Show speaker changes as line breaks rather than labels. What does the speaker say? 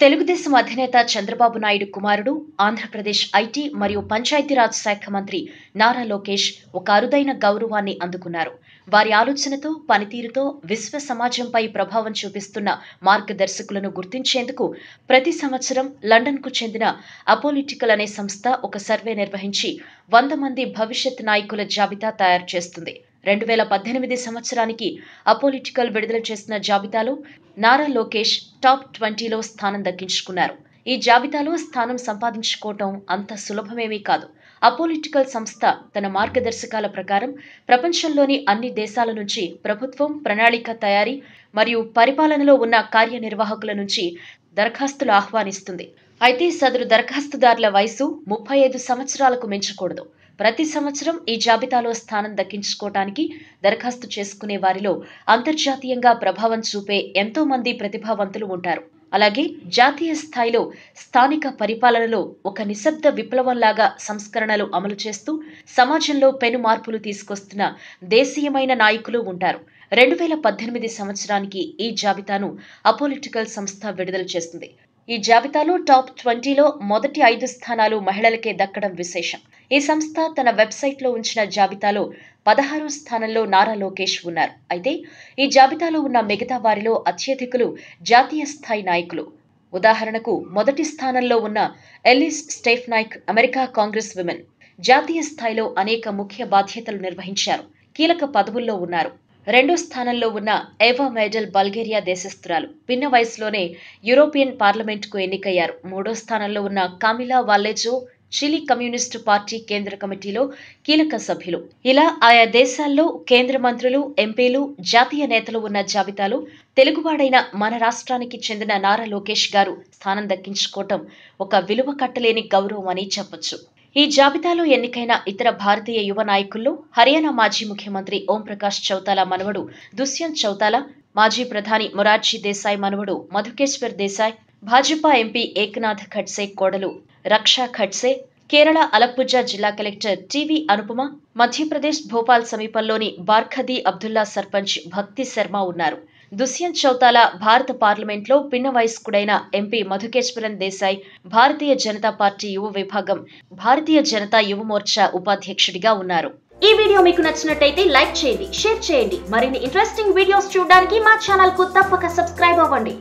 తెలుగుదేశం అధినేత చంద్రబాబు నాయుడు కుమారుడు, ఆంధ్రప్రదేశ్ ఐటీ మరియు పంచాయతీరాజ్ శాఖ మంత్రి నారా లోకేష్ ఒక అరుదైన గౌరవాన్ని అందుకున్నారు. వారి ఆలోచనతో, పనితీరుతో విశ్వ సమాజంపై ప్రభావం చూపిస్తున్న మార్గదర్శకులను గుర్తించేందుకు ప్రతి సంవత్సరం లండన్కు చెందిన అపోలిటికల్ అనే సంస్థ ఒక సర్వే నిర్వహించి 100 మంది భవిష్యత్ నాయకుల జాబితా తయారు చేస్తుంది. 2018 సంవత్సరానికి అపోలిటికల్ విడుదల చేసిన జాబితాలో నారా లోకేష్ టాప్ 20లో స్థానం దక్కించుకున్నారు. ఈ జాబితాలో స్థానం సంపాదించుకోవటం అంత సులభమేమీ కాదు. అపోలిటికల్ సంస్థ తన మార్గదర్శకాల ప్రకారం ప్రపంచంలోని అన్ని దేశాల నుంచి ప్రభుత్వం, ప్రణాళిక తయారీ మరియు పరిపాలనలో ఉన్న కార్యనిర్వాహకుల నుంచి దరఖాస్తులు ఆహ్వానిస్తుంది. అయితే సదరు దరఖాస్తుదారుల వయసు 35 సంవత్సరాలకు మించకూడదు. ప్రతి సంవత్సరం ఈ జాబితాలో స్థానం దక్కించుకోవటానికి దరఖాస్తు చేసుకునే వారిలో అంతర్జాతీయంగా ప్రభావం చూపే ఎంతో మంది ప్రతిభావంతులు ఉంటారు. అలాగే జాతీయ స్థాయిలో స్థానిక పరిపాలనలో ఒక నిశ్శబ్ద విప్లవంలాగా సంస్కరణలు అమలు చేస్తూ సమాజంలో పెను మార్పులు తీసుకొస్తున్న దేశీయమైన నాయకులు ఉంటారు. 2018 సంవత్సరానికి ఈ జాబితాను అపోలిటికల్ సంస్థ విడుదల చేస్తుంది. ఈ జాబితాలో టాప్ 20లో మొదటి 5 స్థానాలు మహిళలకే దక్కడం విశేషం. ఈ సంస్థ తన వెబ్సైట్లో ఉంచిన జాబితాలో 16వ స్థానంలో నారా లోకేష్ ఉన్నారు. అయితే ఈ జాబితాలో ఉన్న మిగతా వారిలో అత్యధికులు జాతీయ స్థాయి నాయకులు. ఉదాహరణకు మొదటి స్థానంలో ఉన్న Ellis Stefanik America Congress women. జాతీయ స్థాయిలో అనేక ముఖ్య బాధ్యతలు నిర్వహించారు. కీలక పదవుల్లో ఉన్నారు. 2వ స్థానంలో ఉన్న ఎవా మెడల్ బల్గేరియా దేశస్థురాలు. పిన్న వయసులోనే యూరోపియన్ పార్లమెంటుకు ఎన్నికయ్యారు. 3వ స్థానంలో ఉన్న కామిలా వాల్లెజో చిలీ కమ్యూనిస్టు పార్టీ కేంద్ర కమిటీలో కీలక సభ్యులు. ఇలా ఆయా దేశాల్లో కేంద్ర మంత్రులు, ఎంపీలు, జాతీయ నేతలు ఉన్న జాబితాలో తెలుగువాడైన మన రాష్ట్రానికి చెందిన నారా లోకేష్ గారు స్థానం దక్కించుకోవటం ఒక విలువ కట్టలేని గౌరవం అని చెప్పొచ్చు. ఈ జాబితాలో ఎన్నికైన ఇతర భారతీయ యువ నాయకుల్లో హర్యానా మాజీ ముఖ్యమంత్రి ఓం ప్రకాష్ చౌతాలా మనవడు దుష్యంత్ చౌతాలా, మాజీ ప్రధాని మొరార్జీ దేశాయ్ మనవడు మధుకేశ్వర్ దేశాయ్, భాజపా ఎంపీ ఏక్నాథ్ ఖడ్సే కోడలు రక్షా ఖడ్సే, కేరళ అలప్పుజ జిల్లా కలెక్టర్ టీవీ అనుపమ, మధ్యప్రదేశ్ భోపాల్ సమీపంలోని బార్ఖదీ అబ్దుల్లా సర్పంచ్ భక్తి శర్మ ఉన్నారు. దుష్యంత్ చౌతాలా భారత పార్లమెంట్లో పిన్న వయస్కుడైన ఎంపీ మధుకేశ్వరన్ దేశాయ్ భారతీయ జనతా పార్టీ యువ విభాగం భారతీయ జనతా యువ మోర్చా ఉపాధ్యక్షుడిగా ఉన్నారు. ఈ వీడియో మీకు నచ్చినట్టయితే లైక్ చేయండి, షేర్ చేయండి. మరిన్ని ఇంట్రెస్టింగ్ వీడియోస్ చూడడానికి మా ఛానల్ కు తప్పక సబ్స్క్రైబ్ అవ్వండి.